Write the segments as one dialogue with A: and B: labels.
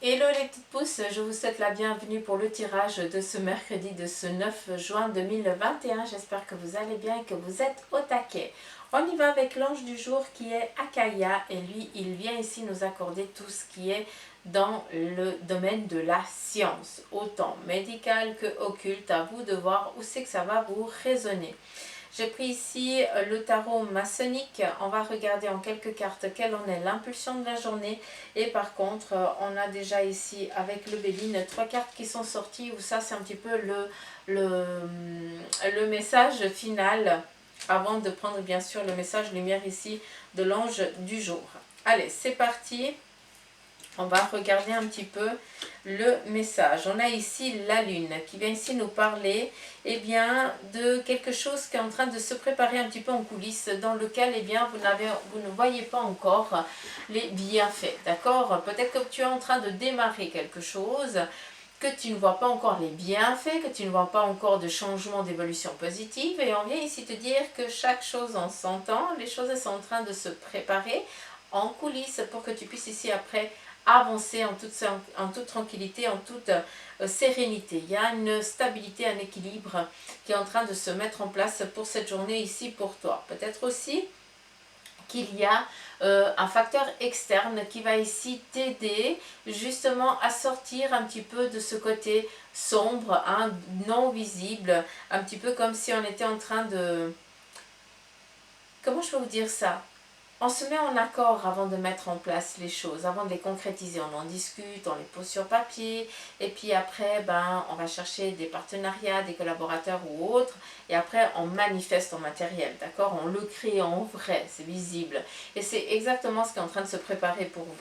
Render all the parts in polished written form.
A: Hello les petites pousses, je vous souhaite la bienvenue pour le tirage de ce mercredi de ce 9 juin 2021. J'espère que vous allez bien et que vous êtes au taquet. On y va avec l'ange du jour qui est Akaya et lui, il vient ici nous accorder tout ce qui est dans le domaine de la science, autant médical que occulte. À vous de voir où c'est que ça va vous résonner. J'ai pris ici le tarot maçonnique. On va regarder en quelques cartes quelle en est l'impulsion de la journée. Et par contre, on a déjà ici avec le Béline 3 cartes qui sont sorties où ça c'est un petit peu le message final avant de prendre bien sûr le message lumière ici de l'ange du jour. Allez, c'est parti. On va regarder un petit peu le message. On a ici la lune qui vient ici nous parler de quelque chose qui est en train de se préparer un petit peu en coulisses dans lequel vous ne voyez pas encore les bienfaits. D'accord? Peut-être que tu es en train de démarrer quelque chose, que tu ne vois pas encore les bienfaits, que tu ne vois pas encore de changement d'évolution positive. Et on vient ici te dire que chaque chose en son temps, les choses sont en train de se préparer en coulisses pour que tu puisses ici après avancer en toute tranquillité, en toute sérénité. Il y a une stabilité, un équilibre qui est en train de se mettre en place pour cette journée ici pour toi. Peut-être aussi qu'il y a un facteur externe qui va ici t'aider justement à sortir un petit peu de ce côté sombre, hein, non visible, un petit peu comme si on était en train de... Comment je peux vous dire ça? On se met en accord avant de mettre en place les choses, avant de les concrétiser. On en discute, on les pose sur papier. Et puis après, on va chercher des partenariats, des collaborateurs ou autres. Et après, on manifeste en matériel, d'accord? On le crée en vrai, c'est visible. Et c'est exactement ce qui est en train de se préparer pour vous.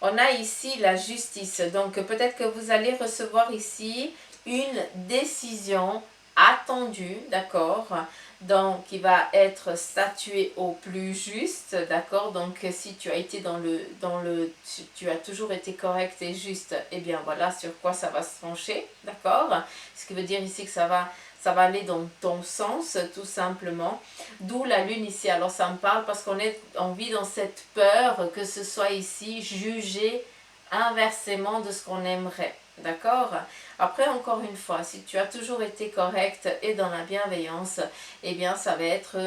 A: On a ici la justice. Donc peut-être que vous allez recevoir ici une décision attendue, d'accord, donc qui va être statuée au plus juste, d'accord. Donc si tu as été tu as toujours été correct et juste, et bien voilà sur quoi ça va se pencher, d'accord. Ce qui veut dire ici que ça va aller dans ton sens tout simplement. D'où la lune ici. Alors ça me parle parce on vit dans cette peur que ce soit ici jugé inversement de ce qu'on aimerait. D'accord? Après, encore une fois, si tu as toujours été correct et dans la bienveillance, eh bien, ça va être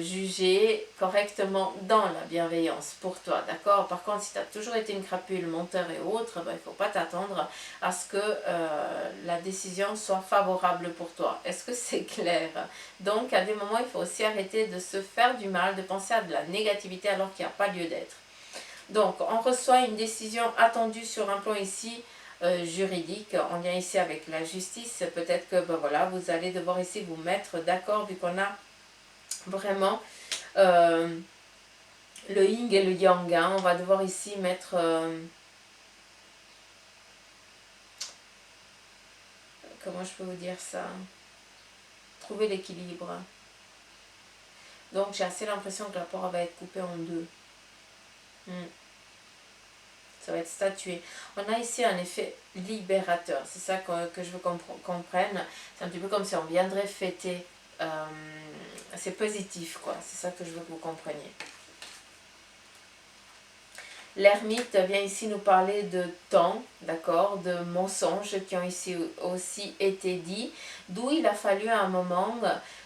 A: jugé correctement dans la bienveillance pour toi. D'accord? Par contre, si tu as toujours été une crapule, menteur et autres, il ne faut pas t'attendre à ce que la décision soit favorable pour toi. Est-ce que c'est clair? Donc, à des moments, il faut aussi arrêter de se faire du mal, de penser à de la négativité alors qu'il n'y a pas lieu d'être. Donc, on reçoit une décision attendue sur un plan ici juridique. On vient ici avec la justice. Peut-être que voilà, vous allez devoir ici vous mettre d'accord vu qu'on a vraiment le yin et le yang. Hein. On va devoir ici mettre... comment je peux vous dire ça? Trouver l'équilibre. Donc, j'ai assez l'impression que la parole va être coupée en deux. Ça va être statué. On a ici un effet libérateur. C'est ça que je veux qu'on comprenne. C'est un petit peu comme si on viendrait fêter. C'est positif, quoi. C'est ça que je veux que vous compreniez. L'ermite vient ici nous parler de temps, d'accord, de mensonges qui ont ici aussi été dits, d'où il a fallu à un moment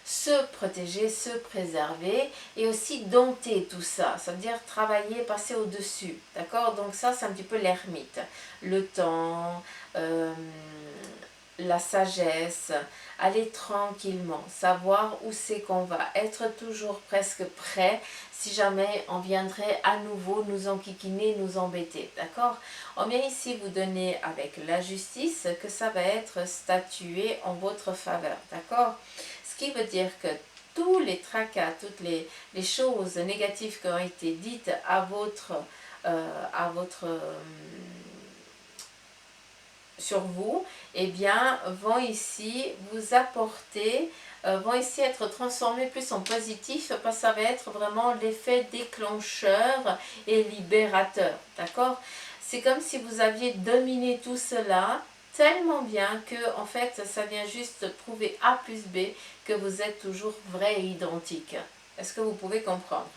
A: se protéger, se préserver et aussi dompter tout ça, ça veut dire travailler, passer au-dessus, d'accord. Donc ça c'est un petit peu l'ermite, le temps, la sagesse, aller tranquillement, savoir où c'est qu'on va, être toujours presque prêt si jamais on viendrait à nouveau nous enquiquiner, nous embêter, d'accord. On vient ici vous donner avec la justice que ça va être statué en votre faveur, d'accord. Ce qui veut dire que tous les tracas, toutes les choses négatives qui ont été dites sur vous, eh bien, vont ici vous apporter, vont ici être transformés plus en positif, parce que ça va être vraiment l'effet déclencheur et libérateur, d'accord. C'est comme si vous aviez dominé tout cela tellement bien que, en fait, ça vient juste prouver A plus B que vous êtes toujours vrai et identique. Est-ce que vous pouvez comprendre?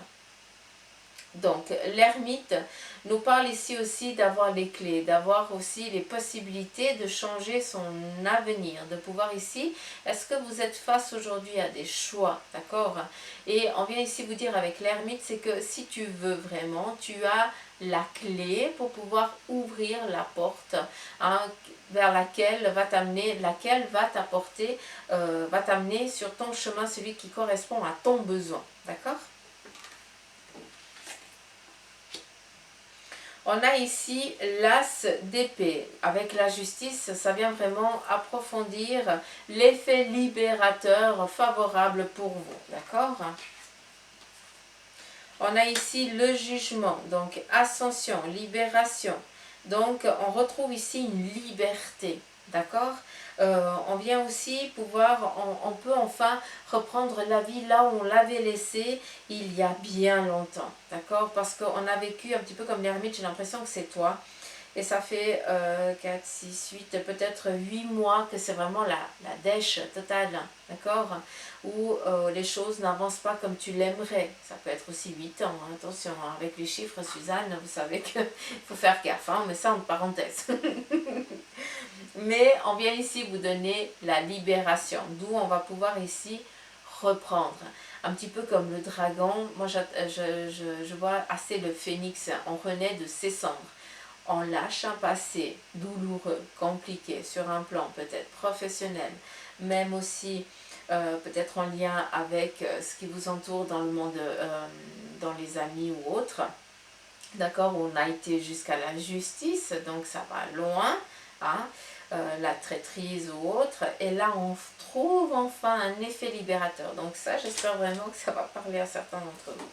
A: Donc, l'ermite nous parle ici aussi d'avoir les clés, d'avoir aussi les possibilités de changer son avenir, de pouvoir ici, est-ce que vous êtes face aujourd'hui à des choix, d'accord? Et on vient ici vous dire avec l'ermite, c'est que si tu veux vraiment, tu as la clé pour pouvoir ouvrir la porte, hein, vers laquelle va t'apporter, va t'amener sur ton chemin, celui qui correspond à ton besoin, d'accord? On a ici l'as d'épée. Avec la justice, ça vient vraiment approfondir l'effet libérateur favorable pour vous. D'accord? On a ici le jugement, donc ascension, libération. Donc on retrouve ici une liberté. D'accord? On vient aussi pouvoir, on peut enfin reprendre la vie là où on l'avait laissée il y a bien longtemps. D'accord? Parce qu'on a vécu un petit peu comme l'ermite, j'ai l'impression que c'est toi. Et ça fait 4, 6, 8, peut-être 8 mois que c'est vraiment la dèche totale, d'accord? Où les choses n'avancent pas comme tu l'aimerais. Ça peut être aussi 8 ans, hein. Attention, hein, avec les chiffres, Suzanne, vous savez qu'il faut faire gaffe, hein, mais ça en parenthèse. Mais on vient ici vous donner la libération, d'où on va pouvoir ici reprendre. Un petit peu comme le dragon, moi je vois assez le phénix, on renaît de ses cendres. On lâche un passé douloureux, compliqué, sur un plan peut-être professionnel, même aussi peut-être en lien avec ce qui vous entoure dans le monde, dans les amis ou autres. D'accord, on a été jusqu'à la justice, donc ça va loin, hein, la traîtrise ou autre. Et là, on trouve enfin un effet libérateur. Donc ça, j'espère vraiment que ça va parler à certains d'entre vous.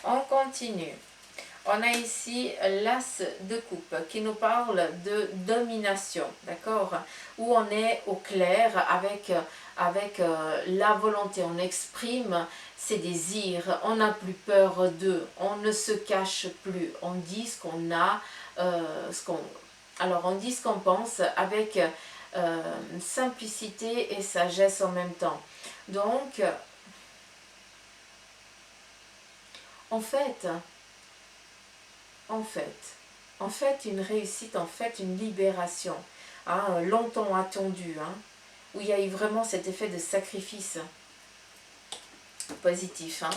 A: On continue. On a ici l'as de coupe qui nous parle de domination, d'accord? Où on est au clair avec la volonté, on exprime ses désirs, on n'a plus peur d'eux, on ne se cache plus, on dit ce qu'on a, alors on dit ce qu'on pense avec simplicité et sagesse en même temps. Donc, en fait, en fait, une réussite, en fait, une libération, hein, longtemps attendue, hein, où il y a eu vraiment cet effet de sacrifice positif. Hein.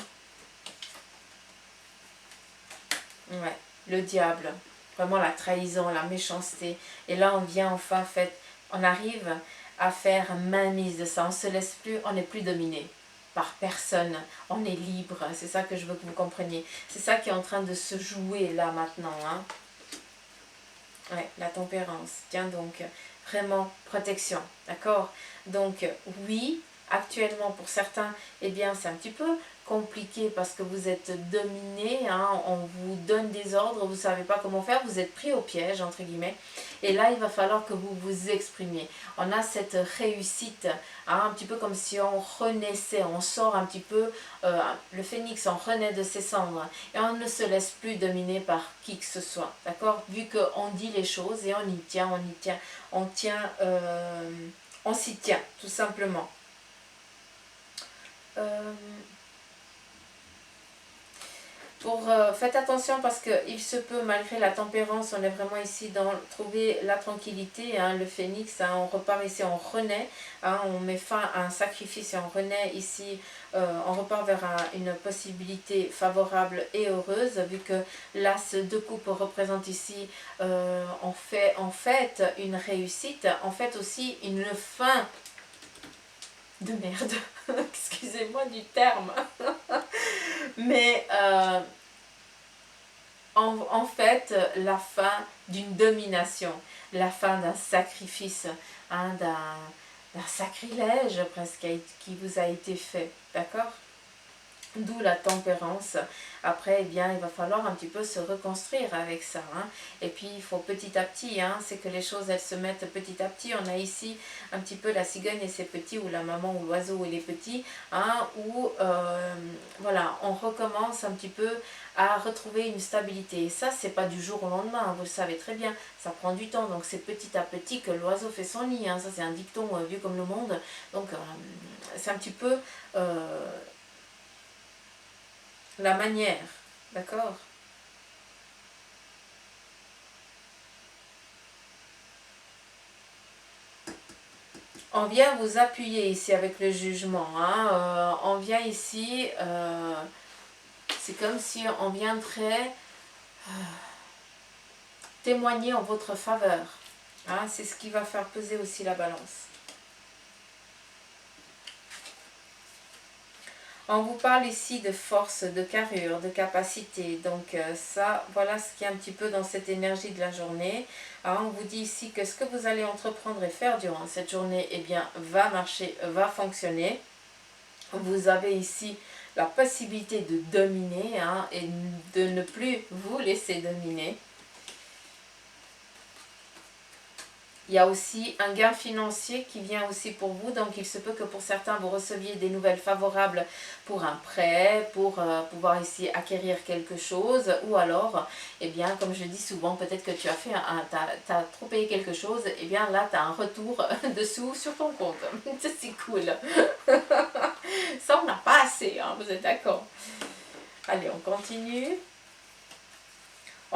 A: Ouais, le diable, vraiment la trahison, la méchanceté. Et là, on vient enfin, en fait, on arrive à faire mainmise de ça. On ne se laisse plus, on n'est plus dominé par personne. On est libre. C'est ça que je veux que vous compreniez. C'est ça qui est en train de se jouer là maintenant. Hein. Ouais, la tempérance. Tiens donc, vraiment protection, d'accord? Donc oui, actuellement pour certains, eh bien c'est un petit peu compliqué parce que vous êtes dominé, hein, on vous donne des ordres, vous ne savez pas comment faire, vous êtes pris au piège, entre guillemets. Et là, il va falloir que vous vous exprimiez. On a cette réussite, hein, un petit peu comme si on renaissait, on sort un petit peu, le phénix, on renaît de ses cendres. Et on ne se laisse plus dominer par qui que ce soit, d'accord? Vu qu'on dit les choses et on y tient, on s'y tient, tout simplement. Faites attention parce qu'il se peut, malgré la tempérance, on est vraiment ici dans trouver la tranquillité, hein, le phénix, hein, on repart ici, on renaît, hein, on met fin à un sacrifice et on renaît ici, on repart vers une possibilité favorable et heureuse, vu que l'as de coupe représente ici, en fait une réussite, en fait aussi une fin de merde, excusez-moi du terme, mais en fait la fin d'une domination, la fin d'un sacrifice, hein, d'un sacrilège presque qui vous a été fait, d'accord? D'où la tempérance. Après, eh bien, il va falloir un petit peu se reconstruire avec ça. Hein. Et puis, il faut petit à petit, hein, c'est que les choses, elles se mettent petit à petit. On a ici un petit peu la cigogne et ses petits, ou la maman ou l'oiseau et les petits, hein, où, voilà, on recommence un petit peu à retrouver une stabilité. Et ça, c'est pas du jour au lendemain, hein, vous le savez très bien. Ça prend du temps, donc c'est petit à petit que l'oiseau fait son nid. Hein. Ça, c'est un dicton vieux comme le monde. Donc, c'est un petit peu... la manière D'accord? On vient vous appuyer ici avec le jugement. Hein. On vient ici, c'est comme si on viendrait témoigner en votre faveur. Hein. C'est ce qui va faire peser aussi la balance. On vous parle ici de force, de carrure, de capacité. Donc ça, voilà ce qui est un petit peu dans cette énergie de la journée. Alors, on vous dit ici que ce que vous allez entreprendre et faire durant cette journée, eh bien, va marcher, va fonctionner. Vous avez ici la possibilité de dominer hein, et de ne plus vous laisser dominer. Il y a aussi un gain financier qui vient aussi pour vous, donc il se peut que pour certains vous receviez des nouvelles favorables pour un prêt, pour pouvoir ici acquérir quelque chose, ou alors, eh bien, comme je dis souvent, peut-être que tu as fait t'as trop payé quelque chose, eh bien là, tu as un retour dessous sur ton compte. C'est cool. Ça, on n'a pas assez, hein, vous êtes d'accord? Allez, on continue.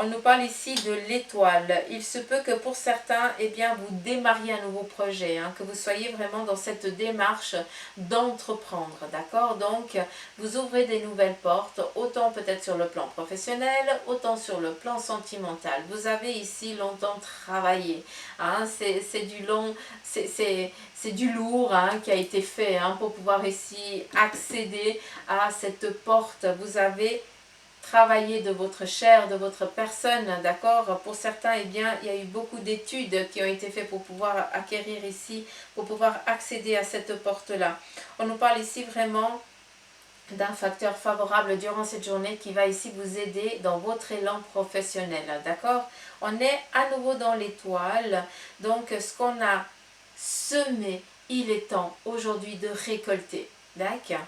A: On nous parle ici de l'étoile. Il se peut que pour certains, eh bien, vous démarriez un nouveau projet, hein, que vous soyez vraiment dans cette démarche d'entreprendre, d'accord? Donc, vous ouvrez des nouvelles portes, autant peut-être sur le plan professionnel, autant sur le plan sentimental. Vous avez ici longtemps travaillé, hein, c'est du long, c'est du lourd hein, qui a été fait hein, pour pouvoir ici accéder à cette porte. Vous avez travailler de votre chair, de votre personne, d'accord? Pour certains, eh bien, il y a eu beaucoup d'études qui ont été faites pour pouvoir acquérir ici, pour pouvoir accéder à cette porte-là. On nous parle ici vraiment d'un facteur favorable durant cette journée qui va ici vous aider dans votre élan professionnel, d'accord? On est à nouveau dans l'étoile, donc ce qu'on a semé, il est temps aujourd'hui de récolter, d'accord?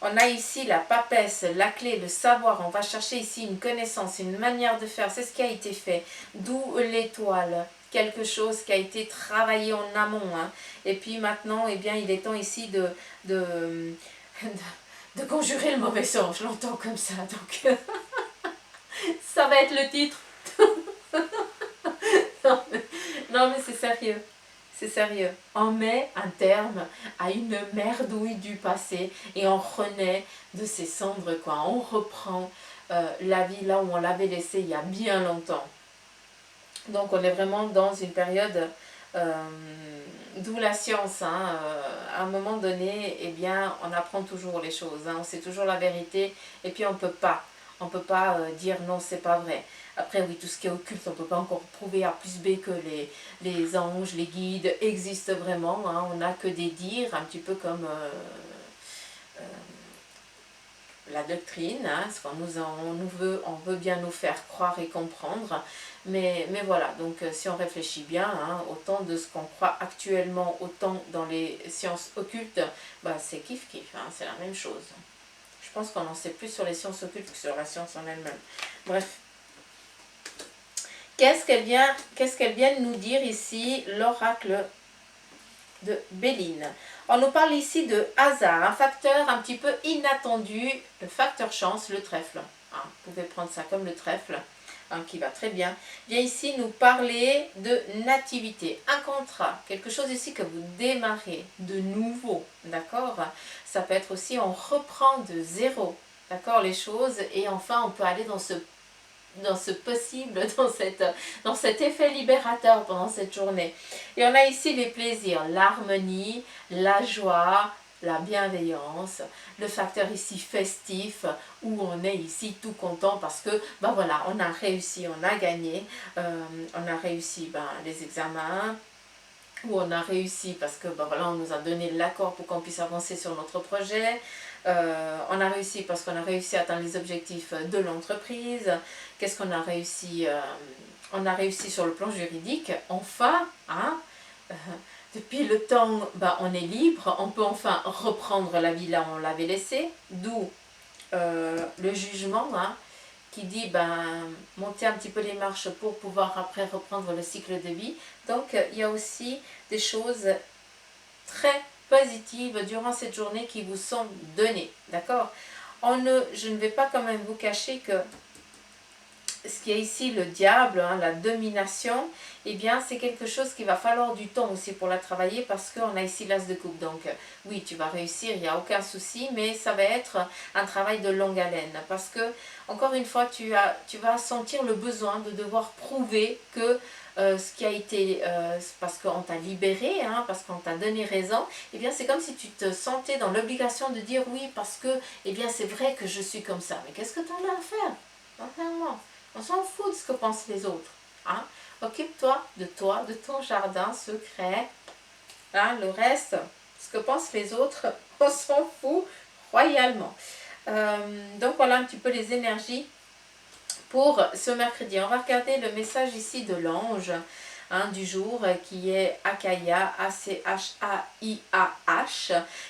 A: On a ici la papesse, la clé, le savoir. On va chercher ici une connaissance, une manière de faire. C'est ce qui a été fait. D'où l'étoile. Quelque chose qui a été travaillé en amont. Hein. Et puis maintenant, eh bien, il est temps ici de, de conjurer le mauvais sort. Je l'entends comme ça. Donc, ça va être le titre. Non, mais c'est sérieux. C'est sérieux. On met un terme à une merdouille du passé et on renaît de ses cendres, quoi. On reprend la vie là où on l'avait laissée il y a bien longtemps. Donc on est vraiment dans une période d'où la science. Hein, à un moment donné, eh bien, on apprend toujours les choses. Hein, on sait toujours la vérité et puis on peut pas. On ne peut pas dire non, c'est pas vrai. Après, oui, tout ce qui est occulte, on ne peut pas encore prouver à plus B que les anges, les guides existent vraiment. Hein, on n'a que des dires, un petit peu comme la doctrine, hein, ce qu'on on veut bien nous faire croire et comprendre. Mais voilà, donc si on réfléchit bien, hein, autant de ce qu'on croit actuellement, autant dans les sciences occultes, bah, c'est kiff-kiff, hein, c'est la même chose. Je pense qu'on en sait plus sur les sciences occultes que sur la science en elle-même. Bref. Qu'est-ce qu'elle vient nous dire ici, l'oracle de Béline? On nous parle ici de hasard, un facteur un petit peu inattendu, le facteur chance, le trèfle. Hein, vous pouvez prendre ça comme le trèfle, hein, qui va très bien. Vient ici nous parler de nativité, un contrat, quelque chose ici que vous démarrez de nouveau, d'accord? Ça peut être aussi, on reprend de zéro, d'accord, les choses, et enfin on peut aller dans ce possible, dans cet effet libérateur pendant cette journée. Et on a ici les plaisirs, l'harmonie, la joie, la bienveillance, le facteur ici festif, où on est ici tout content parce que, ben voilà, on a réussi, on a gagné, on a réussi les examens, où on a réussi parce que ben voilà, on nous a donné l'accord pour qu'on puisse avancer sur notre projet. On a réussi parce qu'on a réussi à atteindre les objectifs de l'entreprise. Qu'est-ce qu'on a réussi on a réussi sur le plan juridique. Enfin, hein, depuis le temps, on est libre. On peut enfin reprendre la vie là où on l'avait laissée. D'où le jugement, hein, qui dit monter un petit peu les marches pour pouvoir après reprendre le cycle de vie. Donc il y a aussi des choses très positives durant cette journée qui vous sont données. D'accord? Je ne vais pas quand même vous cacher que ce qui est ici le diable, hein, la domination, eh bien c'est quelque chose qui va falloir du temps aussi pour la travailler parce qu'on a ici l'as de coupe. Donc oui, tu vas réussir, il n'y a aucun souci, mais ça va être un travail de longue haleine parce que, encore une fois, tu vas sentir le besoin de devoir prouver que ce qui a été, parce qu'on t'a libéré, hein, parce qu'on t'a donné raison, eh bien c'est comme si tu te sentais dans l'obligation de dire oui parce que, eh bien c'est vrai que je suis comme ça. Mais qu'est-ce que tu en as à faire? Sincèrement. On s'en fout de ce que pensent les autres. Hein? Occupe-toi, de ton jardin secret. Hein? Le reste, ce que pensent les autres, on s'en fout royalement. Donc voilà un petit peu les énergies pour ce mercredi. On va regarder le message ici de l'ange, hein, du jour, qui est Akaya, A-C-H-A-I-A-H,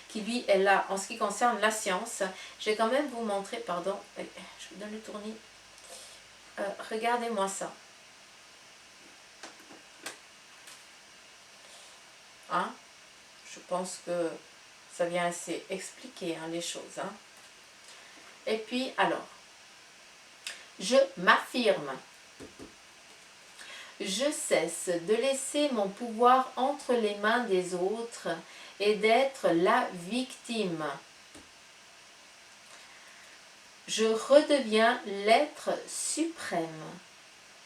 A: qui lui est là en ce qui concerne la science. Je vais quand même vous montrer, pardon, je vous donne le tournis. Regardez-moi ça. Hein? Je pense que ça vient assez expliquer, hein, les choses. Hein. Et puis, alors, je m'affirme. Je cesse de laisser mon pouvoir entre les mains des autres et d'être la victime. Je redeviens l'être suprême.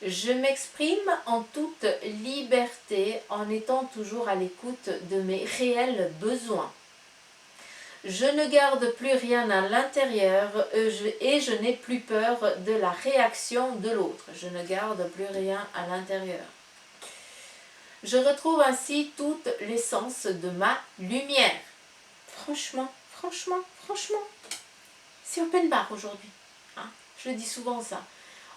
A: Je m'exprime en toute liberté en étant toujours à l'écoute de mes réels besoins. Je ne garde plus rien à l'intérieur et je n'ai plus peur de la réaction de l'autre. Je ne garde plus rien à l'intérieur. Je retrouve ainsi toute l'essence de ma lumière. Franchement, c'est open bar aujourd'hui. Hein? Je dis souvent ça.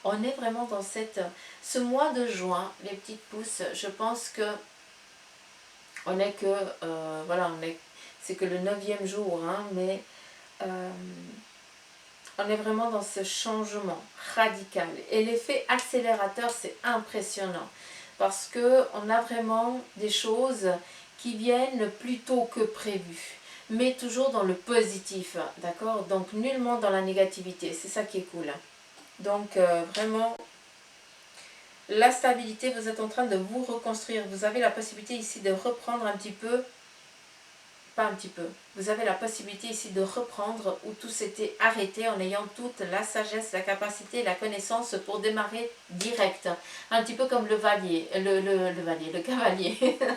A: On est vraiment dans ce mois de juin, les petites pousses. Je pense que on est que, voilà, c'est que le 9e jour, hein, mais on est vraiment dans ce changement radical. Et l'effet accélérateur, c'est impressionnant. Parce qu'on a vraiment des choses qui viennent plus tôt que prévu. Mais toujours dans le positif, d'accord? Donc nullement dans la négativité. C'est ça qui est cool. Donc vraiment, la stabilité, vous êtes en train de vous reconstruire. Vous avez la possibilité ici de reprendre un petit peu, pas un petit peu, vous avez la possibilité ici de reprendre où tout s'était arrêté en ayant toute la sagesse, la capacité, la connaissance pour démarrer direct. Un petit peu comme le cavalier,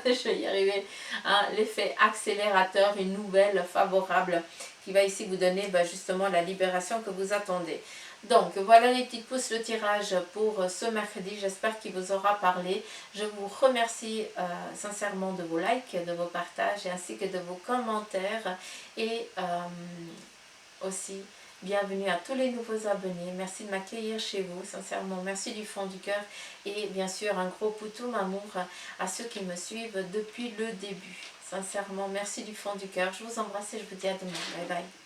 A: je vais y arriver. Hein, l'effet accélérateur, une nouvelle favorable qui va ici vous donner justement la libération que vous attendez. Donc voilà les petites pousses, le tirage pour ce mercredi, j'espère qu'il vous aura parlé. Je vous remercie sincèrement de vos likes, de vos partages ainsi que de vos commentaires et aussi bienvenue à tous les nouveaux abonnés. Merci de m'accueillir chez vous, sincèrement merci du fond du cœur et bien sûr un gros poutoum amour à ceux qui me suivent depuis le début. Sincèrement merci du fond du cœur, je vous embrasse et je vous dis à demain, bye bye.